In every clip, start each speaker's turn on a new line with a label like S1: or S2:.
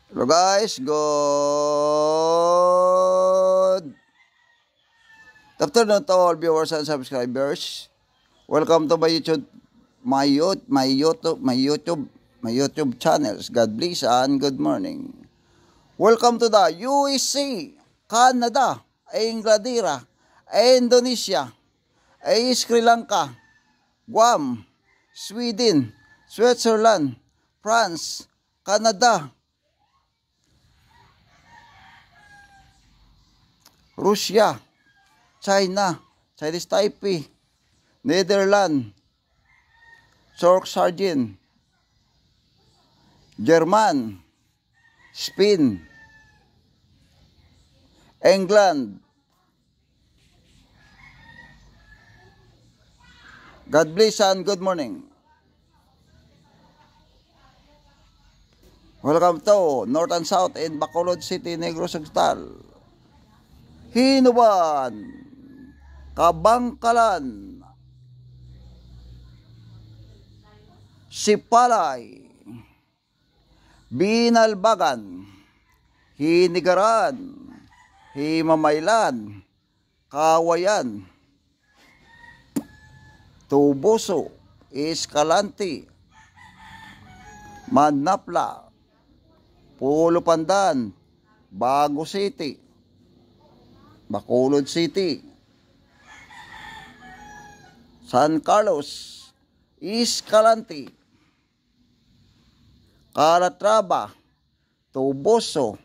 S1: Hello guys, good afternoon to all viewers and subscribers. Welcome to my YouTube channels. God bless and good morning. Welcome to the USA, Canada, Inglaterra, Indonesia, Sri Lanka, Guam, Sweden, Switzerland, France, Canada, Russia, China, Chinese Taipei, Netherlands, Sargent, German, Spain, England. God bless and good morning. Welcome to North and South in Bacolod City, Negros Occidental, Hinuban, Kabangkalan, Sipalay, Binalbagan, Hinigaran, Himamaylan, Kawayan, Tubuso, Escalante, Manapla, Pulo Pandan, Bago City, Bacolod City, San Carlos, Escalante, Calatrava, Tubuso,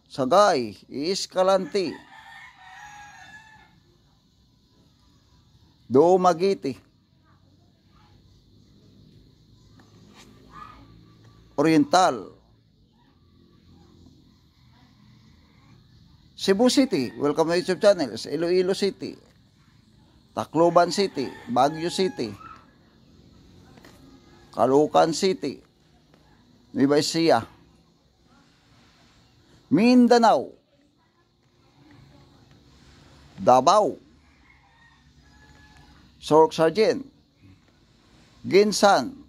S1: Sagay, Escalante, Dumaguete, Oriental, Cebu City, welcome to YouTube channels, Iloilo City, Tacloban City, Baguio City, Caloocan City, Nueva Ecija, Mindanao, Davao, Sargent, Ginsan.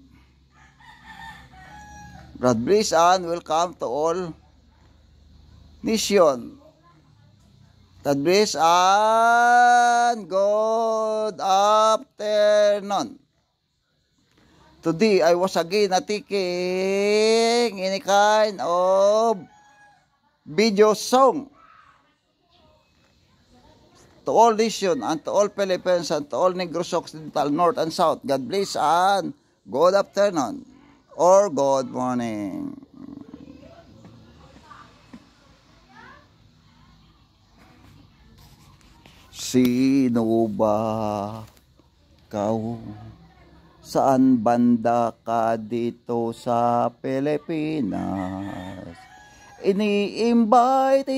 S1: God bless and welcome to all nation. God bless and good afternoon. Today I was again taking any kind of video song to all nation and to all Philippines and to all Negros Occidental, North and South. God bless and good afternoon or good morning. Sino ba kau? Saan banda ka dito sa Pilipinas? Ini-invite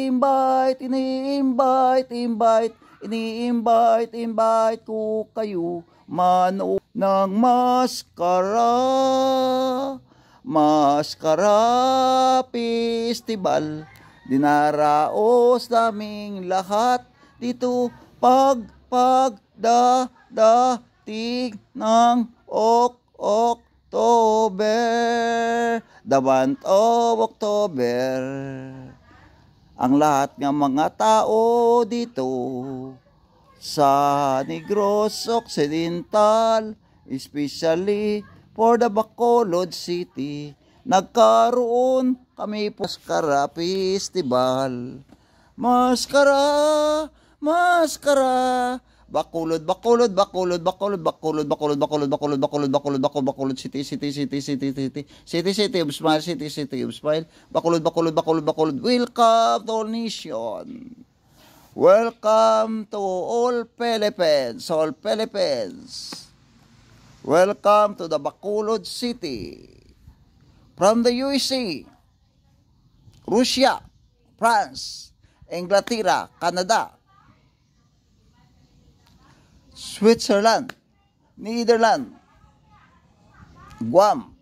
S1: ko kayo manood ng Maskara Festival. Dinaraos naming lahat dito pagdating ng October, the month of October. Ang lahat ng mga tao dito sa Negros Occidental, especially for the Bacolod City, nagkaroon kami po Maskara Festival. Maskara, Bacolod City, City of Smile, City of Smile, Bacolod. Welcome to all nation. Welcome to all Philippines, Welcome to the Bacolod City. From the USA, Russia, France, Inglaterra, Canada, Switzerland, Netherlands, Guam,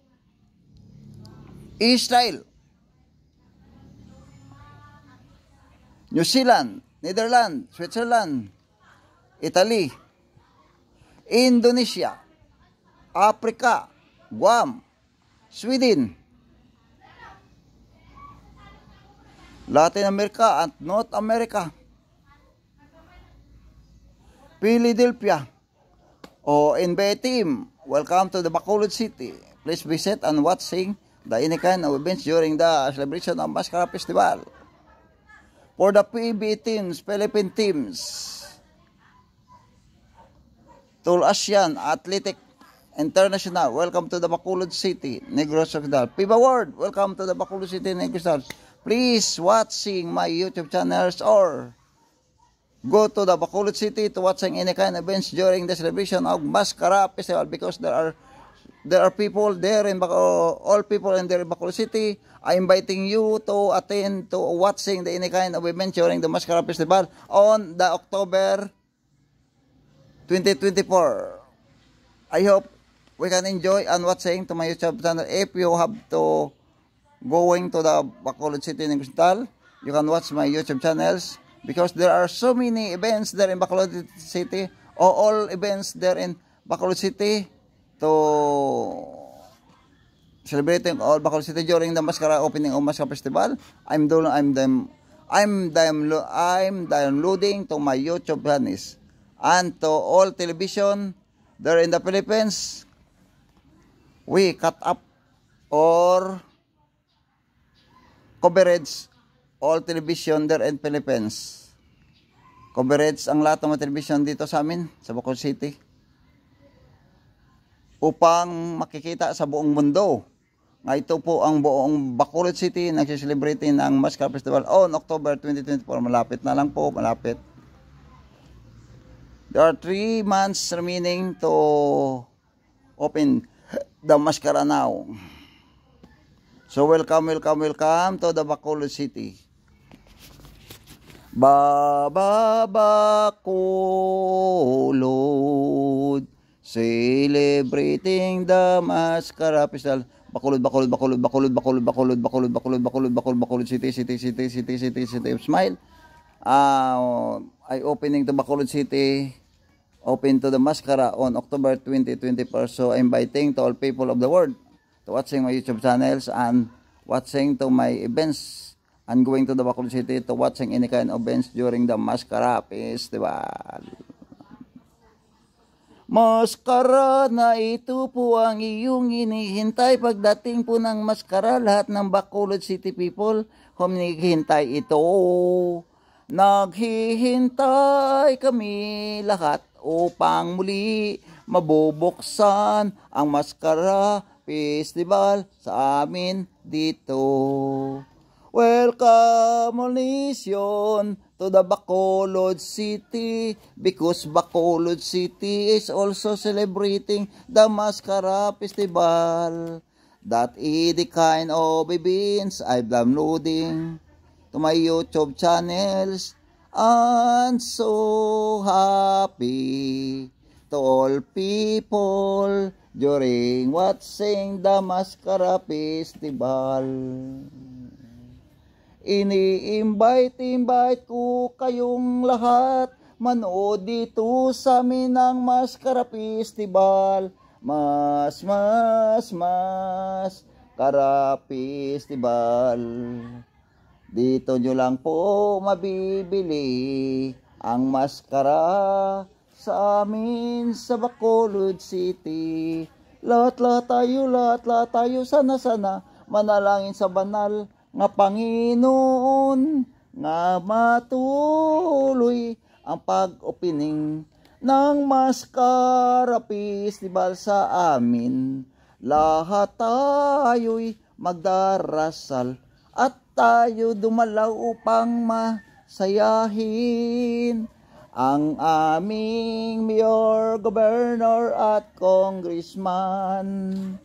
S1: Israel, New Zealand, Netherlands, Switzerland, Italy, Indonesia, Africa, Guam, Sweden, Latin America at North America, Philadelphia, NBA team, welcome to the Bacolod City. Please visit and watching the any kind of events during the celebration of Mascara Festival. For the PB teams, Philippine teams, Tool Asian Athletic International, welcome to the Bacolod City, Negros Occidental. PIBA World, welcome to the Bacolod City, Negros Occidental. Please watching my YouTube channels or go to the Bacolod City to watching any kind of events during the celebration of Mascara Festival, because there are people there in all people in there in Bacolod City. I'm inviting you to attend to watching the any kind of event during the Mascara Festival on the October 2024. I hope we can enjoy and watching to my YouTube channel. If you have to going to the Bacolod City in Cristal, you can watch my YouTube channels, because there are so many events there in Bacolod City, or all events there in Bacolod City to celebrating all Bacolod City during the Mascara opening of Mascara Festival. I'm downloading to my YouTube channels and to all television there in the Philippines. We cut up or coverage all television there in Philippines. Coverage ang lahat ng mga television dito sa amin sa Bacolod City, upang makikita sa buong mundo nga ito po ang buong Bacolod City nagsiselebrate ng Mascara Festival on October 2024. Malapit na lang po, malapit. There are 3 months remaining to open the Mascara now. So welcome to the Bacolod City. Bacolod, celebrating the Mascara Festival. Bacolod City, smile. I opening the Bacolod City, open to the Mascara on October 2024. So inviting to all people of the world to watching my YouTube channels and watching to my events and going to the Bacolod City to watching any kind of events during the Mascara Festival. Mascara na ito po ang iyong hinihintay. Pagdating po ng Mascara, lahat ng Bacolod City people humihintay ito. Naghihintay kami lahat upang muli mabubuksan ang Mascara Festival sa amin dito. Welcome all nation to the Bacolod City, because Bacolod City is also celebrating the Mascara Festival. That is the kind of events I'm downloading to my YouTube channels, and so happy to all people during watching the Mascara Festival. Ini-invite ko kayong lahat manood dito sa amin ng Mascara Festival. Mascara Festival. Dito nyo lang po mabibili ang maskara sa amin sa Bacolod City. Lahat tayo, sana manalangin sa banal nga Panginoon nga matuloy ang pag-opening ng Mascara Festival sa amin. Lahat tayo'y magdarasal at tayo dumalaw upang masayahin ang aming mayor, governor at congressman.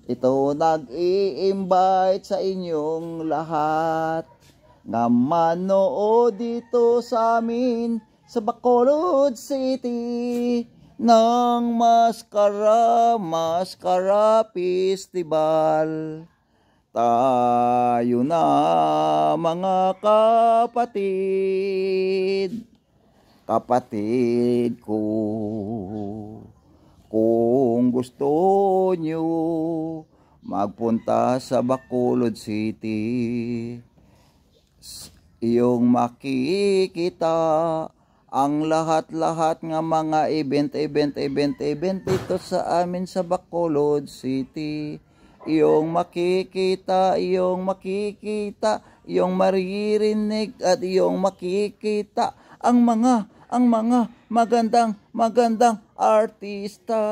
S1: Ito nag-i-invite sa inyong lahat nga manood dito sa amin sa Bacolod City ng Mascara Festival. Tayo na mga kapatid ko, kung gusto nyo magpunta sa Bacolod City, iyong makikita ang lahat-lahat nga mga event dito sa amin sa Bacolod City. Iyong makikita, iyong maririnig at iyong makikita ang mga magandang artista,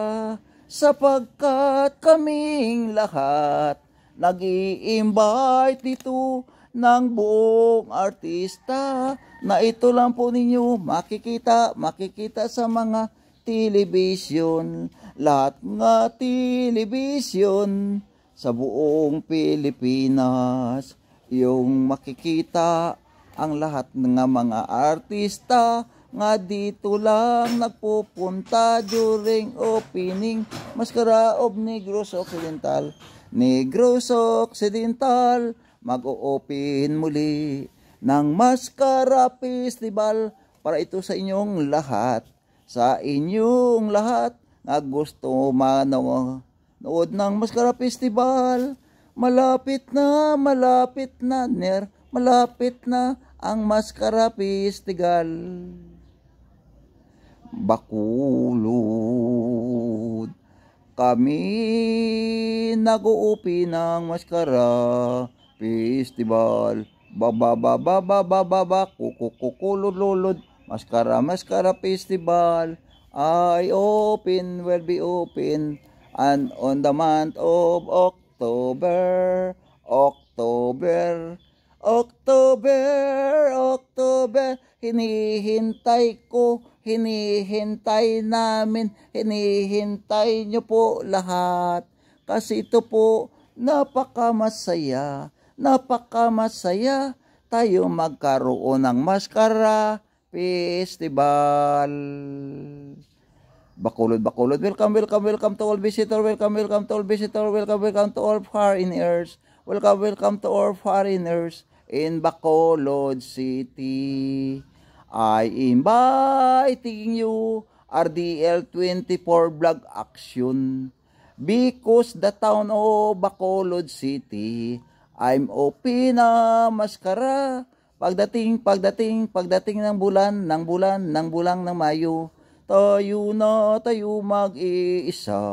S1: sapagkat kaming lahat nag-i-invite dito ng buong artista na ito lang po ninyo makikita sa mga television, lahat nga television sa buong Pilipinas. Yung makikita ang lahat ng mga artista nga dito lang nagpupunta during opening Mascara of Negros Occidental. Negros Occidental mag-o-open muli ng Mascara Festival para ito sa inyong lahat. Sa inyong lahat na gusto manood ng Mascara Festival, malapit na ang Mascara Festival. Bacolod, kami nag-uupi ng Mascara Festival. Kukulululod. Mascara Festival. Will be open and on the month of October. Hinihintay namin, hinihintay nyo po lahat. Kasi ito po, napakamasaya tayo magkaroon ng Mascara Festival. Bacolod, welcome to all visitor, welcome to all foreigners, welcome to all foreigners in Bacolod City. I inviting you RDL 24 vlog action because the town of Bacolod City I'm open na Mascara pagdating ng bulan ng Mayo. Tayo mag-iisa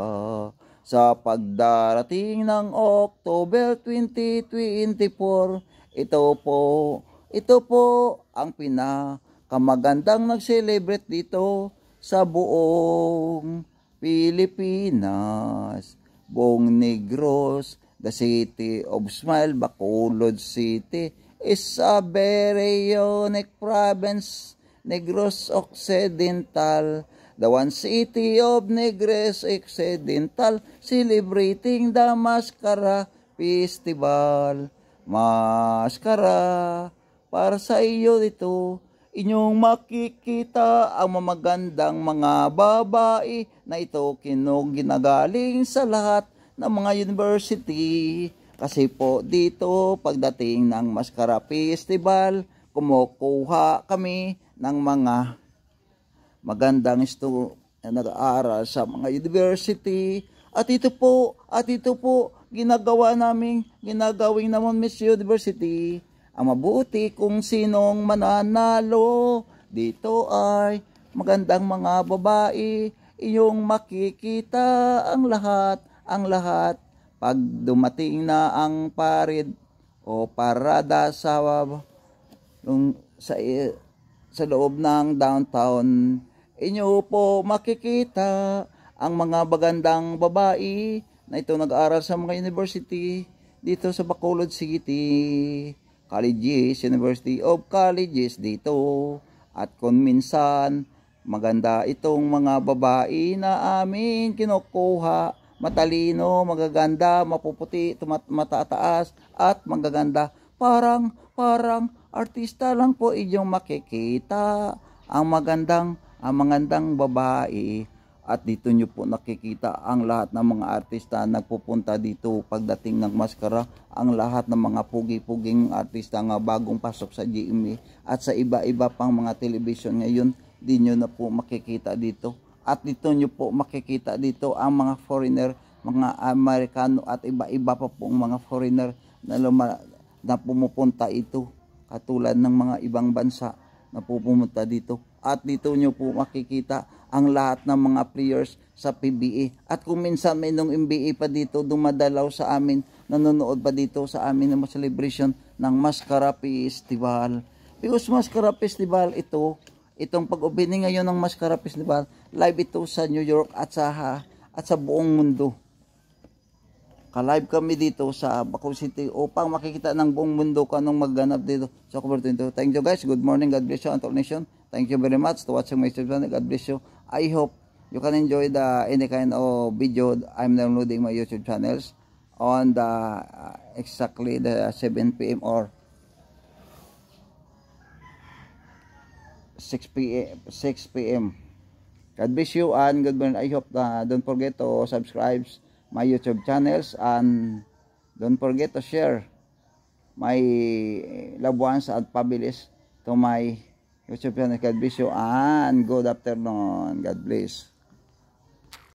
S1: sa pagdarating ng October 2024. Ito po ang pinakamagandang nag-celebrate dito sa buong Pilipinas. Buong Negros, the city of smile, Bacolod City is a very unique province, Negros Occidental, the one city of Negros Occidental, celebrating the Mascara Festival. Mascara para sa iyo dito, inyong makikita ang mamagandang mga babae na ito ginagaling sa lahat ng mga university. Kasi po dito pagdating ng Mascara Festival, kumukuha kami ng mga magandang nag-aaral sa mga university. At ito po ginagawin naman Miss University. Ang mabuti kung sinong mananalo dito ay magandang mga babae. Iyong makikita ang lahat pag dumating na ang parid o parada sa loob ng downtown. Inyo po makikita ang mga magandang babae na ito nag-aaral sa mga university dito sa Bacolod City. Colleges, University of Colleges dito. At kung minsan, maganda itong mga babae na amin kinukuha. Matalino, magaganda, mapuputi, matataas, at magaganda. Parang artista lang po inyong makikita ang magandang babae. At dito nyo po nakikita ang lahat ng mga artista nagpupunta dito pagdating ng Mascara. Ang lahat ng mga pugi-puging artista nga bagong pasok sa GMA at sa iba-iba pang mga television ngayon, di nyo na po makikita dito. At dito nyo po makikita dito ang mga foreigner, mga Amerikano at iba-iba pa pong mga foreigner na pumupunta ito katulad ng mga ibang bansa na pupunta dito. At dito nyo po makikita ang lahat ng mga players sa PBA. At kung minsan may nung MBA pa dito, dumadalaw sa amin, nanonood pa dito sa amin ng celebration ng Mascara Festival. Because Mascara Festival itong pag-opening ngayon ng Mascara Festival, live ito sa New York at sa buong mundo. Ka-live kami dito sa Bacolod City upang makikita ng buong mundo kung anong magganap dito sa October 22. Thank you guys. Good morning. God bless you, Antol Nation. Thank you very much to watching my YouTube channel. God bless you. I hope you can enjoy any kind of video I'm downloading my YouTube channels on the exactly the 7 p.m. or 6 p.m. God bless you and good morning. I hope don't forget to subscribe my YouTube channels and don't forget to share my loved ones and families to my YouTube channel. God bless you and good afternoon. God bless.